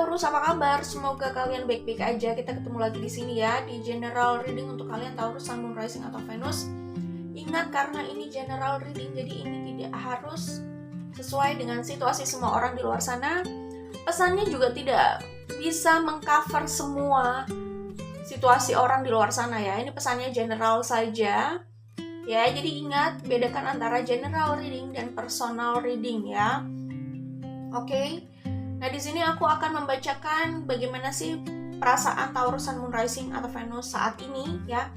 Taurus, apa kabar? Semoga kalian baik-baik aja. Kita ketemu lagi di sini ya, di general reading untuk kalian Taurus, Sun, Moon, Rising atau Venus. Ingat, karena ini general reading, jadi ini tidak harus sesuai dengan situasi semua orang di luar sana. Pesannya juga tidak bisa mengcover semua situasi orang di luar sana ya. Ini pesannya general saja. Ya, jadi ingat, bedakan antara general reading dan personal reading ya. Oke. Nah, di sini aku akan membacakan bagaimana sih perasaan Taurus, Sun, Moon, Rising atau Venus saat ini ya.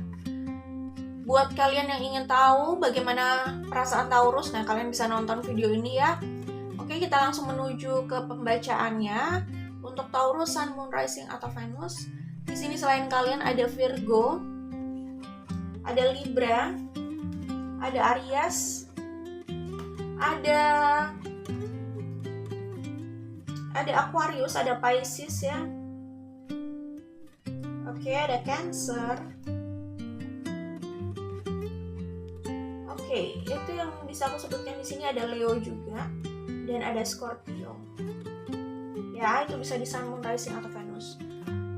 Buat kalian yang ingin tahu bagaimana perasaan Taurus, nah kalian bisa nonton video ini ya. Oke, kita langsung menuju ke pembacaannya. Untuk Taurus, Sun, Moon, Rising atau Venus, di sini selain kalian ada Virgo, ada Libra, ada Aries, ada Aquarius, ada Pisces ya. Oke, ada Cancer. Oke, itu yang bisa aku sebutkan di sini, ada Leo juga dan ada Scorpio. Ya, itu bisa di Sun, Moon, Rising atau Venus.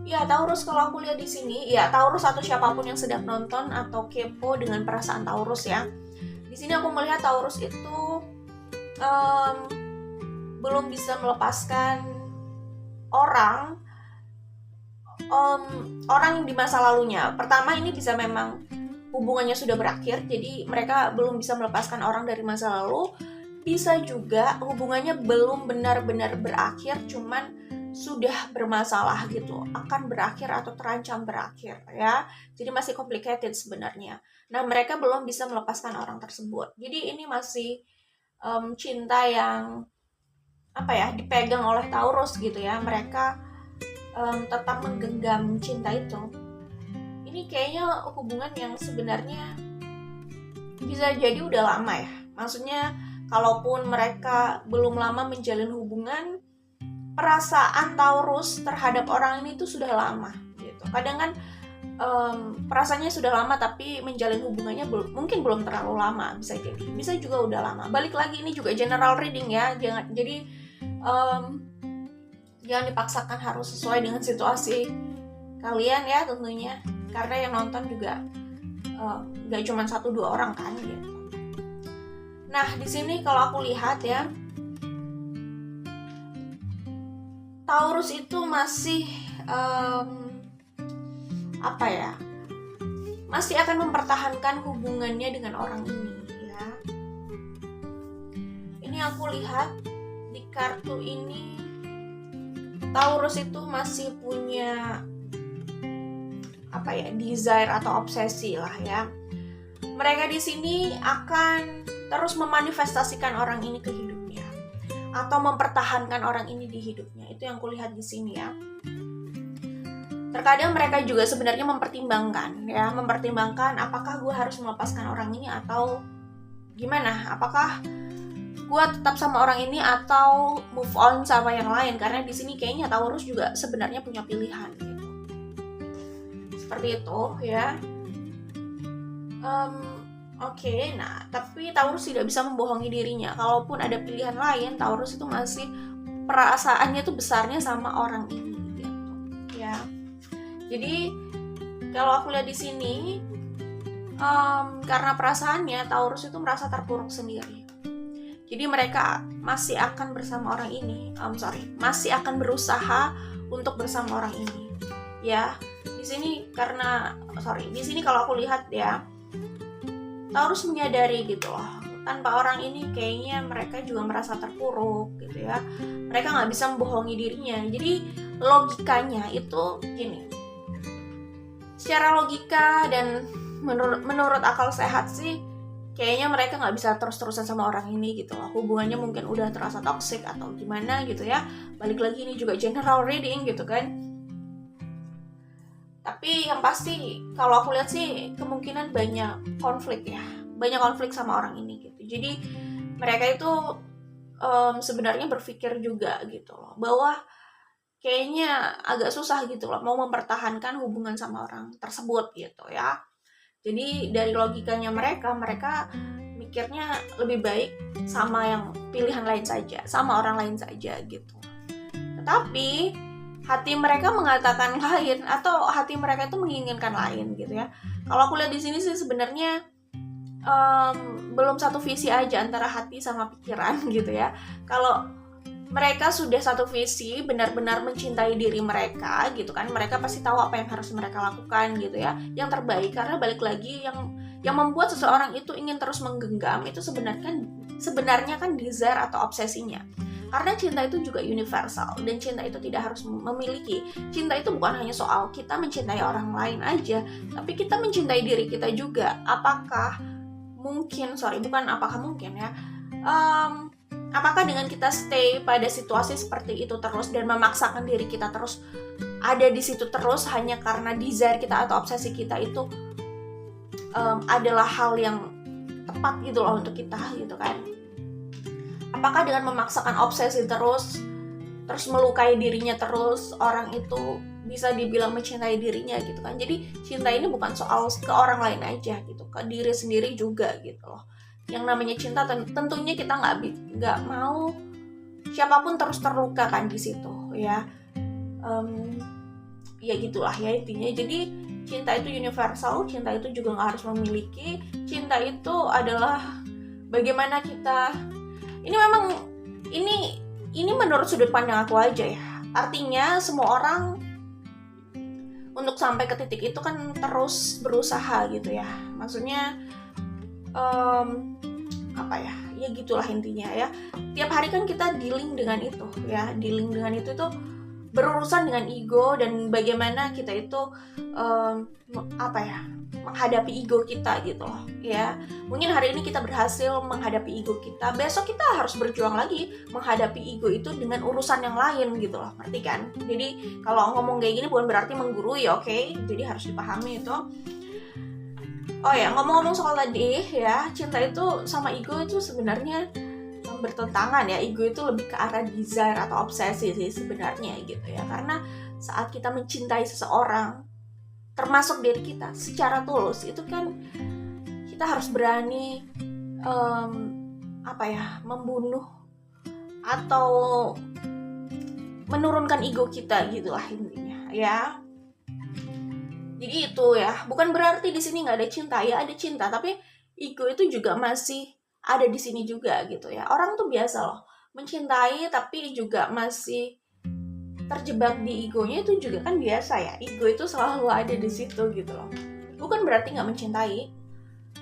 Ya, Taurus, kalau aku lihat di sini, ya Taurus atau siapapun yang sedang nonton atau kepo dengan perasaan Taurus ya. Di sini aku melihat Taurus itu belum bisa melepaskan orang yang di masa lalunya. Pertama, ini bisa memang hubungannya sudah berakhir, jadi mereka belum bisa melepaskan orang dari masa lalu. Bisa juga hubungannya belum benar-benar berakhir, cuman sudah bermasalah gitu, akan berakhir atau terancam berakhir ya. Jadi masih complicated sebenarnya. Nah, mereka belum bisa melepaskan orang tersebut. Jadi ini masih cinta yang dipegang oleh Taurus gitu ya. Mereka tetap menggenggam cinta itu. Ini kayaknya hubungan yang sebenarnya bisa jadi udah lama ya. Maksudnya kalaupun mereka belum lama menjalin hubungan, perasaan Taurus terhadap orang ini tuh sudah lama gitu. Kadang kan perasaannya sudah lama tapi menjalin hubungannya mungkin belum terlalu lama, bisa juga udah lama. Balik lagi, ini juga general reading ya, jangan dipaksakan harus sesuai dengan situasi kalian ya tentunya, karena yang nonton juga nggak cuma 1-2 orang kan gitu. Nah, di sini kalau aku lihat ya, Taurus itu masih masih akan mempertahankan hubungannya dengan orang ini ya. Ini aku lihat di kartu ini, Taurus itu masih punya desire atau obsesi lah ya. Mereka di sini akan terus memanifestasikan orang ini ke hidupnya atau mempertahankan orang ini di hidupnya. Itu yang kulihat di sini ya. Terkadang mereka juga sebenarnya mempertimbangkan apakah gue harus melepaskan orang ini atau gimana, apakah gue tetap sama orang ini atau move on sama yang lain. Karena di sini kayaknya Taurus juga sebenarnya punya pilihan gitu. Seperti itu ya. Oke, nah tapi Taurus tidak bisa membohongi dirinya. Kalaupun ada pilihan lain, Taurus itu masih perasaannya tuh besarnya sama orang ini gitu ya. Jadi kalau aku lihat di sini, karena perasaannya Taurus itu merasa terpuruk sendiri. Jadi mereka masih akan bersama orang ini, masih akan berusaha untuk bersama orang ini. Ya, di sini kalau aku lihat ya, Taurus menyadari gitu loh, tanpa orang ini kayaknya mereka juga merasa terpuruk gitu ya. Mereka nggak bisa membohongi dirinya. Jadi logikanya itu gini, secara logika dan menurut akal sehat sih, kayaknya mereka nggak bisa terus-terusan sama orang ini gitu loh. Hubungannya mungkin udah terasa toxic atau gimana gitu ya. Balik lagi, ini juga general reading gitu kan. Tapi yang pasti kalau aku lihat sih kemungkinan banyak konflik sama orang ini gitu. Jadi mereka itu sebenarnya berpikir juga gitu loh, bahwa kayaknya agak susah gitu loh mau mempertahankan hubungan sama orang tersebut gitu ya. Jadi dari logikanya mereka mikirnya lebih baik sama yang pilihan lain saja, sama orang lain saja gitu. Tetapi hati mereka mengatakan lain atau hati mereka itu menginginkan lain gitu ya. Kalau aku lihat di sini sih sebenarnya belum satu visi aja antara hati sama pikiran gitu ya. Kalau mereka sudah satu visi, benar-benar mencintai diri mereka gitu kan, mereka pasti tahu apa yang harus mereka lakukan gitu ya, yang terbaik. Karena balik lagi, yang membuat seseorang itu ingin terus menggenggam itu sebenarnya kan desire atau obsesinya. Karena cinta itu juga universal, dan cinta itu tidak harus memiliki. Cinta itu bukan hanya soal kita mencintai orang lain aja, tapi kita mencintai diri kita juga. Apakah mungkin ya, apakah dengan kita stay pada situasi seperti itu terus dan memaksakan diri kita terus ada di situ terus hanya karena desire kita atau obsesi kita itu adalah hal yang tepat gitu loh untuk kita gitu kan. Apakah dengan memaksakan obsesi terus melukai dirinya terus, orang itu bisa dibilang mencintai dirinya gitu kan. Jadi cinta ini bukan soal ke orang lain aja gitu, ke diri sendiri juga gitu loh. Yang namanya cinta tentunya kita nggak mau siapapun terus terluka kan di situ ya. Ya gitulah ya intinya. Jadi cinta itu universal, cinta itu juga nggak harus memiliki. Cinta itu adalah bagaimana kita, ini menurut sudut pandang aku aja ya. Artinya semua orang untuk sampai ke titik itu kan terus berusaha gitu ya. Maksudnya ya gitulah intinya ya. Tiap hari kan kita dealing dengan itu ya. Dealing dengan itu tuh berurusan dengan ego dan bagaimana kita itu menghadapi ego kita gitu loh ya. Mungkin hari ini kita berhasil menghadapi ego kita, besok kita harus berjuang lagi menghadapi ego itu dengan urusan yang lain gitu loh, ngerti kan? Jadi kalau ngomong kayak gini bukan berarti menggurui, oke? Jadi harus dipahami itu. Oh ya, ngomong-ngomong soal tadi ya, cinta itu sama ego itu sebenarnya bertentangan ya. Ego itu lebih ke arah desire atau obsesi sih sebenarnya gitu ya. Karena saat kita mencintai seseorang, termasuk diri kita secara tulus, itu kan kita harus berani membunuh atau menurunkan ego kita gitulah intinya ya. Jadi itu ya, bukan berarti di sini nggak ada cinta ya, ada cinta, tapi ego itu juga masih ada di sini juga gitu ya. Orang tuh biasa loh mencintai tapi juga masih terjebak di egonya, itu juga kan biasa ya. Ego itu selalu ada di situ gitu loh. Bukan berarti nggak mencintai,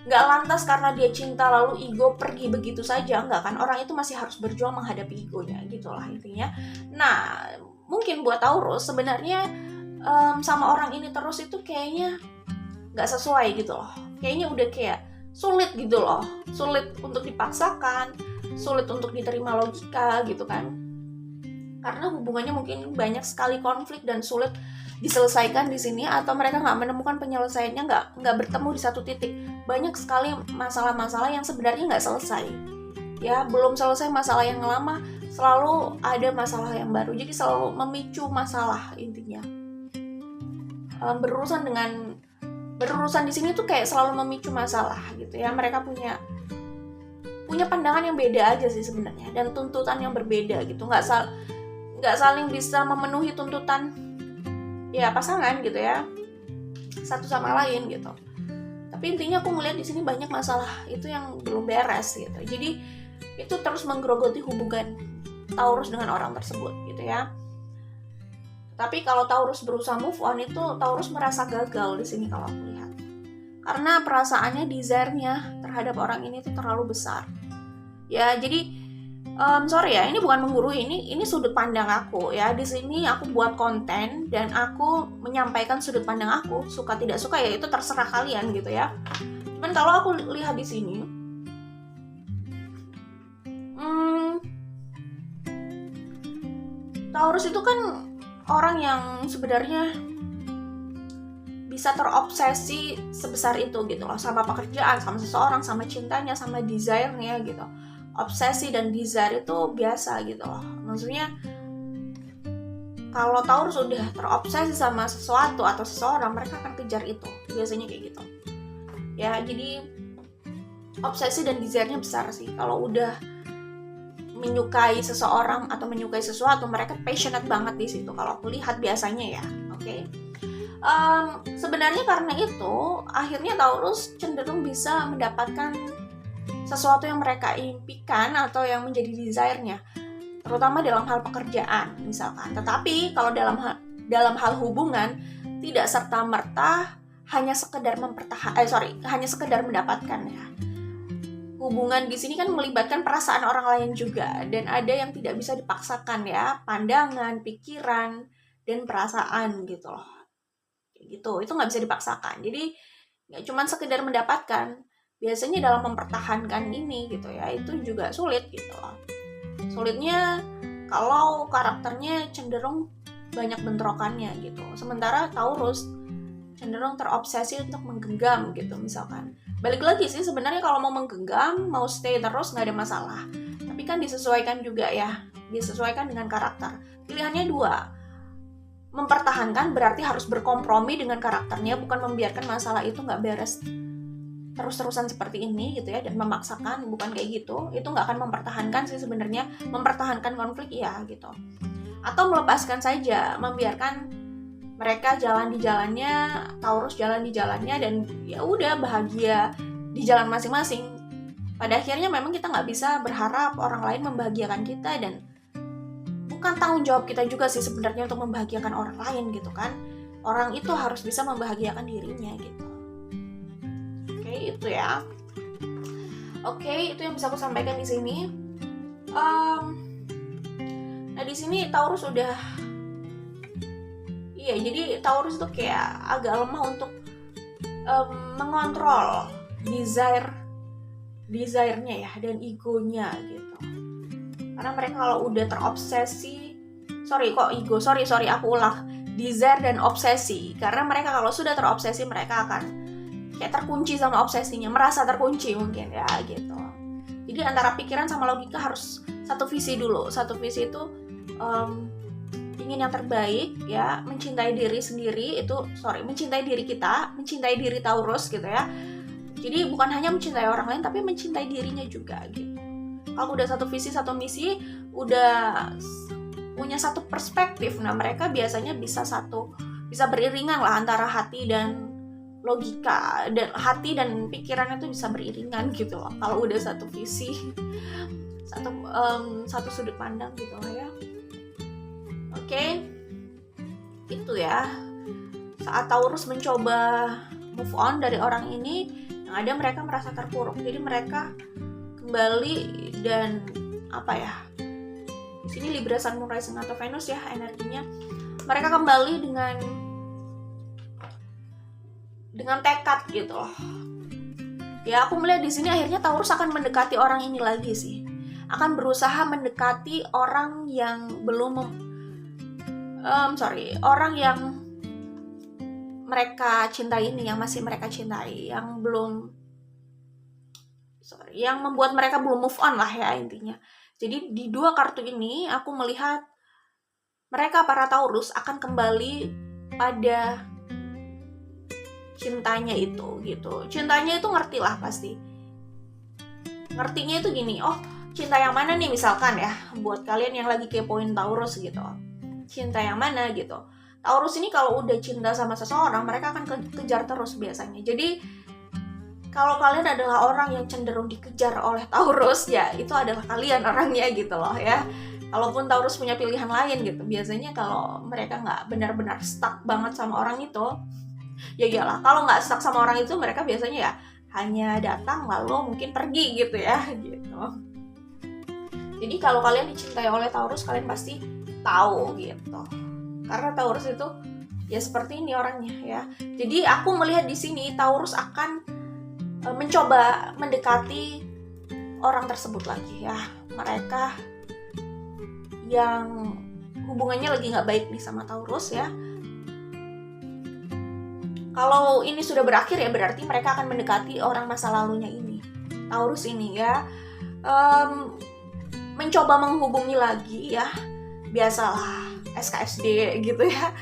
nggak lantas karena dia cinta lalu ego pergi begitu saja, nggak kan. Orang itu masih harus berjuang menghadapi egonya gitulah intinya. Nah mungkin buat Taurus sebenarnya sama orang ini terus itu kayaknya nggak sesuai gitu loh. Kayaknya udah kayak sulit gitu loh, sulit untuk dipaksakan, sulit untuk diterima logika gitu kan. Karena hubungannya mungkin banyak sekali konflik dan sulit diselesaikan di sini, atau mereka nggak menemukan penyelesaiannya, nggak bertemu di satu titik. Banyak sekali masalah-masalah yang sebenarnya nggak selesai. Ya, belum selesai masalah yang lama, selalu ada masalah yang baru. Jadi selalu memicu masalah intinya. Berurusan di sini tuh kayak selalu memicu masalah gitu ya. Mereka punya pandangan yang beda aja sih sebenarnya, dan tuntutan yang berbeda gitu. Nggak saling bisa memenuhi tuntutan ya pasangan gitu ya, satu sama lain gitu. Tapi intinya aku melihat di sini banyak masalah itu yang belum beres gitu. Jadi itu terus menggerogoti hubungan Taurus dengan orang tersebut gitu ya. Tapi kalau Taurus berusaha move on, itu Taurus merasa gagal di sini kalau aku lihat. Karena perasaannya, desire-nya terhadap orang ini tuh terlalu besar. Ya, jadi sorry ya, ini bukan menggurui, ini sudut pandang aku ya. Di sini aku buat konten dan aku menyampaikan sudut pandang aku. Suka tidak suka ya itu terserah kalian gitu ya. Cuman kalau aku lihat di sini, Taurus itu kan orang yang sebenarnya bisa terobsesi sebesar itu gitu loh, sama pekerjaan, sama seseorang, sama cintanya, sama desire-nya gitu. Obsesi dan desire itu biasa gitu loh. Maksudnya kalau Taurus udah terobsesi sama sesuatu atau seseorang, mereka akan kejar itu. Biasanya kayak gitu. Ya, jadi obsesi dan desire-nya besar sih. Kalau udah menyukai seseorang atau menyukai sesuatu, mereka passionate banget di situ kalau aku lihat biasanya ya. Oke. Sebenarnya karena itu akhirnya Taurus cenderung bisa mendapatkan sesuatu yang mereka impikan atau yang menjadi desire-nya, terutama dalam hal pekerjaan misalkan. Tetapi kalau dalam hal hubungan tidak serta-merta hanya sekedar hanya sekedar mendapatkan ya. Hubungan di sini kan melibatkan perasaan orang lain juga, dan ada yang tidak bisa dipaksakan ya, pandangan, pikiran, dan perasaan gitu loh. Gitu, itu nggak bisa dipaksakan. Jadi nggak cuma sekedar mendapatkan, biasanya dalam mempertahankan ini gitu ya, itu juga sulit gitu loh. Sulitnya kalau karakternya cenderung banyak bentrokannya gitu. Sementara Taurus cenderung terobsesi untuk menggenggam gitu misalkan. Balik lagi sih sebenarnya kalau mau menggenggam, mau stay terus nggak ada masalah. Tapi kan disesuaikan juga ya, disesuaikan dengan karakter. Pilihannya dua. Mempertahankan berarti harus berkompromi dengan karakternya, bukan membiarkan masalah itu nggak beres terus-terusan seperti ini gitu ya, dan memaksakan, bukan kayak gitu. Itu nggak akan mempertahankan sih sebenarnya. Mempertahankan konflik ya gitu. Atau melepaskan saja, membiarkan mereka jalan di jalannya, Taurus jalan di jalannya, dan ya udah bahagia di jalan masing-masing. Pada akhirnya memang kita nggak bisa berharap orang lain membahagiakan kita, dan bukan tanggung jawab kita juga sih sebenarnya untuk membahagiakan orang lain gitu kan. Orang itu harus bisa membahagiakan dirinya gitu. Oke, itu ya. Oke, itu yang bisa aku sampaikan di sini. Nah di sini Taurus udah, iya jadi Taurus tuh kayak agak lemah untuk mengontrol desire-nya ya, dan egonya gitu. Karena mereka kalau udah terobsesi, sorry aku ulang, desire dan obsesi. Karena mereka kalau sudah terobsesi, mereka akan kayak terkunci sama obsesinya, merasa terkunci mungkin ya gitu. Jadi antara pikiran sama logika harus satu visi dulu. Satu visi itu ingin yang terbaik ya, mencintai diri sendiri itu, mencintai diri kita, mencintai diri Taurus gitu ya. Jadi bukan hanya mencintai orang lain, tapi mencintai dirinya juga gitu. Kalau udah satu visi, satu misi, udah punya satu perspektif, nah mereka biasanya bisa beriringan lah antara hati dan logika, dan hati dan pikiran itu bisa beriringan gitu loh. Kalau udah satu visi, satu sudut pandang gitu lah ya. Oke, itu ya. Saat Taurus mencoba move on dari orang ini, yang ada mereka merasa terpuruk. Jadi mereka kembali, dan apa ya? Di sini Libra Sun Moon Rising atau Venus ya energinya. Mereka kembali dengan tekad gitu loh. Ya aku melihat di sini akhirnya Taurus akan mendekati orang ini lagi sih. Akan berusaha mendekati orang yang orang yang mereka cintai ini, yang masih mereka cintai, yang membuat mereka belum move on lah ya intinya. Jadi di dua kartu ini aku melihat mereka para Taurus akan kembali pada cintanya itu gitu. Cintanya itu ngerti lah pasti. Ngertinya itu gini, oh cinta yang mana nih misalkan ya, buat kalian yang lagi kepoin Taurus gitu. Cinta yang mana gitu. Taurus ini kalau udah cinta sama seseorang, mereka akan kejar terus biasanya. Jadi kalau kalian adalah orang yang cenderung dikejar oleh Taurus, ya itu adalah kalian orangnya gitu loh ya. Kalaupun Taurus punya pilihan lain gitu, biasanya kalau mereka nggak benar-benar stuck banget sama orang itu, ya iyalah. Kalau nggak stuck sama orang itu, mereka biasanya ya hanya datang lalu mungkin pergi gitu ya gitu. Jadi kalau kalian dicintai oleh Taurus, kalian pasti tahu gitu. Karena Taurus itu ya seperti ini orangnya ya. Jadi aku melihat di sini Taurus akan mencoba mendekati orang tersebut lagi ya. Mereka yang hubungannya lagi nggak baik nih sama Taurus ya. Kalau ini sudah berakhir ya berarti mereka akan mendekati orang masa lalunya ini. Taurus ini ya mencoba menghubungi lagi ya. Biasalah SKSD gitu ya.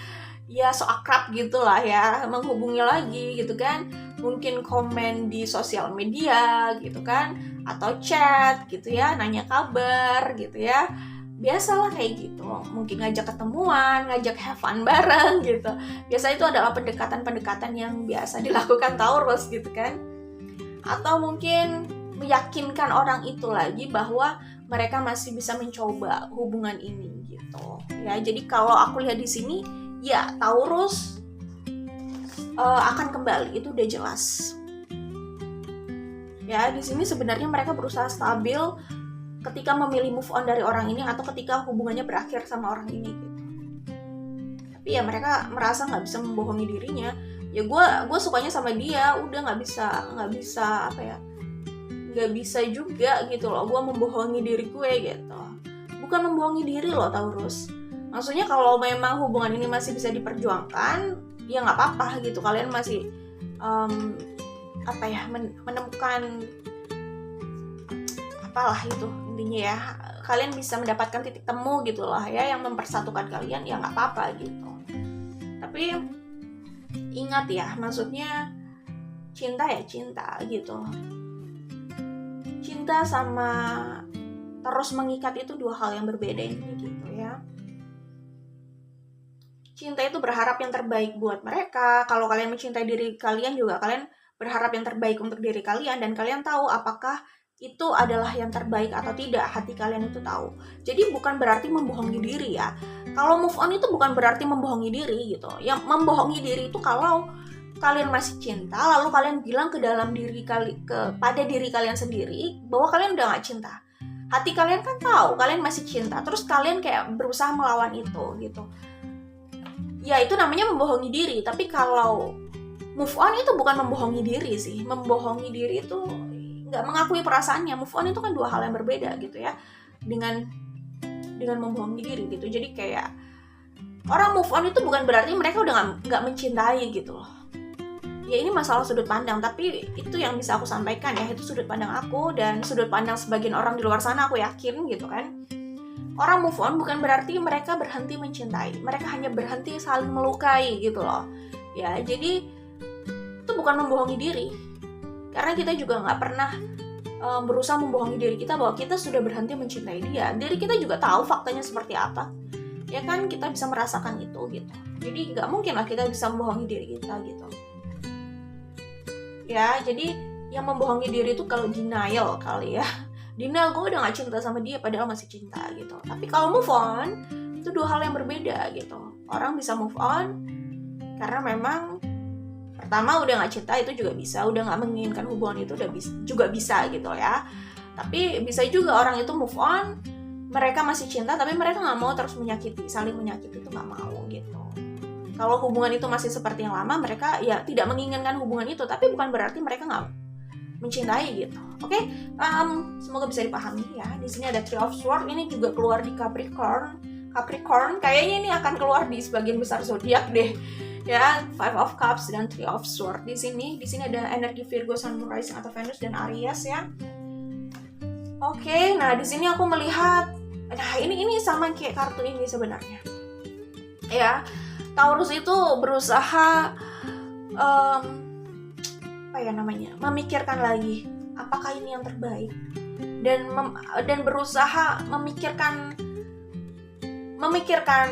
ya so akrab gitulah ya, menghubungi lagi gitu kan, mungkin komen di sosial media gitu kan, atau chat gitu ya, nanya kabar gitu ya, biasalah kayak gitu, mungkin ngajak ketemuan, ngajak have fun bareng gitu. Biasa itu adalah pendekatan-pendekatan yang biasa dilakukan Taurus gitu kan, atau mungkin meyakinkan orang itu lagi bahwa mereka masih bisa mencoba hubungan ini gitu ya. Jadi kalau aku lihat di sini ya Taurus akan kembali, itu udah jelas ya. Di sini sebenarnya mereka berusaha stabil ketika memilih move on dari orang ini atau ketika hubungannya berakhir sama orang ini gitu. Tapi ya mereka merasa nggak bisa membohongi dirinya, ya gue sukanya sama dia, udah nggak bisa apa ya, nggak bisa juga gitu loh gue membohongi diri gue gitu. Bukan membohongi diri loh Taurus, maksudnya kalau memang hubungan ini masih bisa diperjuangkan ya nggak apa-apa gitu, kalian masih apa ya, menemukan apalah itu intinya ya, kalian bisa mendapatkan titik temu gitu lah ya yang mempersatukan kalian, ya nggak apa-apa gitu. Tapi ingat ya, maksudnya cinta ya cinta gitu, cinta sama terus mengikat itu dua hal yang berbeda ini gitu ya. Cinta itu berharap yang terbaik buat mereka, kalau kalian mencintai diri kalian juga kalian berharap yang terbaik untuk diri kalian, dan kalian tahu apakah itu adalah yang terbaik atau tidak, hati kalian itu tahu. Jadi bukan berarti membohongi diri ya, kalau move on itu bukan berarti membohongi diri gitu. Yang membohongi diri itu kalau kalian masih cinta lalu kalian bilang ke dalam diri kepada diri kalian sendiri bahwa kalian udah gak cinta. Hati kalian kan tahu kalian masih cinta, terus kalian kayak berusaha melawan itu gitu, ya itu namanya membohongi diri. Tapi kalau move on itu bukan membohongi diri sih. Membohongi diri itu nggak mengakui perasaannya. Move on itu kan dua hal yang berbeda gitu ya, dengan membohongi diri gitu. Jadi kayak orang move on itu bukan berarti mereka udah nggak mencintai gitu loh. Ya ini masalah sudut pandang, tapi itu yang bisa aku sampaikan ya, itu sudut pandang aku dan sudut pandang sebagian orang di luar sana, aku yakin gitu kan. Orang move on bukan berarti mereka berhenti mencintai, mereka hanya berhenti saling melukai gitu loh ya. Jadi itu bukan membohongi diri, karena kita juga nggak pernah berusaha membohongi diri kita bahwa kita sudah berhenti mencintai dia. Diri kita juga tahu faktanya seperti apa ya kan, kita bisa merasakan itu gitu. Jadi nggak mungkin lah kita bisa membohongi diri kita gitu ya. Jadi yang membohongi diri itu kalau denial kali ya, denial gue udah gak cinta sama dia padahal masih cinta gitu. Tapi kalau move on itu dua hal yang berbeda gitu. Orang bisa move on karena memang pertama udah gak cinta, itu juga bisa, udah gak menginginkan hubungan itu juga bisa gitu ya. Tapi bisa juga orang itu move on, mereka masih cinta tapi mereka gak mau terus menyakiti, saling menyakiti itu gak mau gitu. Kalau hubungan itu masih seperti yang lama, mereka ya tidak menginginkan hubungan itu, tapi bukan berarti mereka gak mencintai gitu. Oke, semoga bisa dipahami ya. Di sini ada Three of Swords, ini juga keluar di Capricorn. Kayaknya ini akan keluar di sebagian besar zodiak deh. Ya, Five of Cups dan Three of Swords di sini ada energi Virgo, Sun, Moon, Rising atau Venus dan Aries ya. Oke, nah di sini aku melihat, nah ini sama kayak kartu ini sebenarnya. Ya, Taurus itu berusaha apa ya namanya, memikirkan lagi apakah ini yang terbaik, dan berusaha memikirkan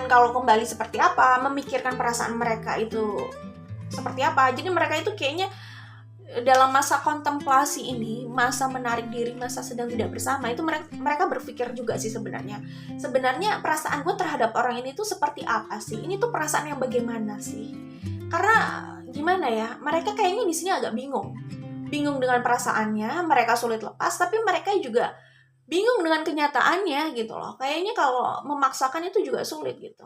kalau kembali seperti apa, memikirkan perasaan mereka itu seperti apa. Jadi mereka itu kayaknya dalam masa kontemplasi ini, masa menarik diri, masa sedang tidak bersama, itu mereka berpikir juga sih sebenarnya perasaan gue terhadap orang ini tuh seperti apa sih, ini tuh perasaan yang bagaimana sih. Karena gimana ya, mereka kayaknya di sini agak bingung dengan perasaannya, mereka sulit lepas, tapi mereka juga bingung dengan kenyataannya gitu loh. Kayaknya kalau memaksakan itu juga sulit gitu.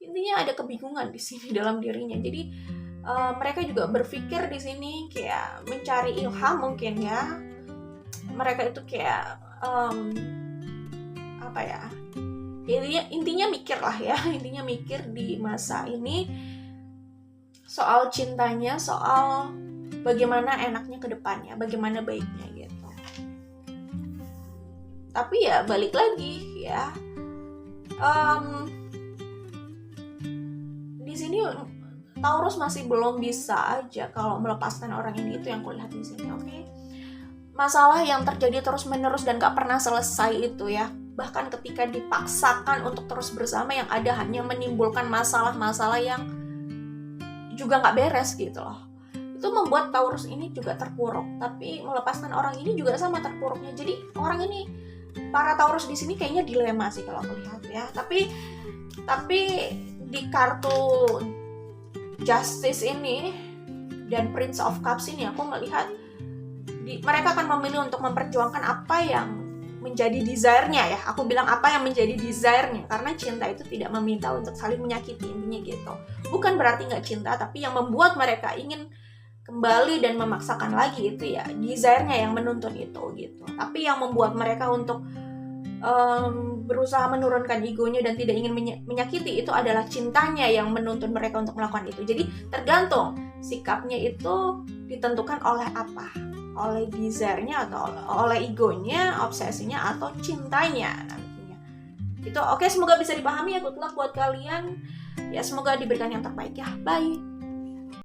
Intinya ada kebingungan di sini dalam dirinya. Jadi mereka juga berpikir di sini kayak mencari ilham mungkin ya. Mereka itu kayak apa ya? Intinya mikir lah ya. Intinya mikir di masa ini soal cintanya, soal bagaimana enaknya ke depannya, bagaimana baiknya gitu. Tapi ya balik lagi ya, di di sini Taurus masih belum bisa aja kalau melepaskan orang ini, itu yang kulihat di sini. Oke. Masalah yang terjadi terus menerus dan gak pernah selesai itu ya, bahkan ketika dipaksakan untuk terus bersama, yang ada hanya menimbulkan masalah-masalah yang juga gak beres gitu loh. Itu membuat Taurus ini juga terpuruk. Tapi melepaskan orang ini juga sama terpuruknya. Jadi orang ini, para Taurus di sini kayaknya dilema sih kalau aku lihat ya. Tapi di kartu Justice ini dan Prince of Cups ini, aku melihat mereka akan memilih untuk memperjuangkan apa yang menjadi desire-nya ya. Aku bilang apa yang menjadi desire-nya, karena cinta itu tidak meminta untuk saling menyakiti, intinya gitu. Bukan berarti nggak cinta, tapi yang membuat mereka ingin kembali dan memaksakan lagi itu ya desire-nya yang menuntun itu gitu. Tapi yang membuat mereka untuk berusaha menurunkan egonya dan tidak ingin menyakiti, itu adalah cintanya yang menuntun mereka untuk melakukan itu. Jadi tergantung sikapnya itu ditentukan oleh apa, oleh desire-nya atau oleh egonya, obsesinya, atau cintanya nantinya. Itu oke, semoga bisa dipahami ya. Good luck buat kalian ya, semoga diberikan yang terbaik ya. Bye.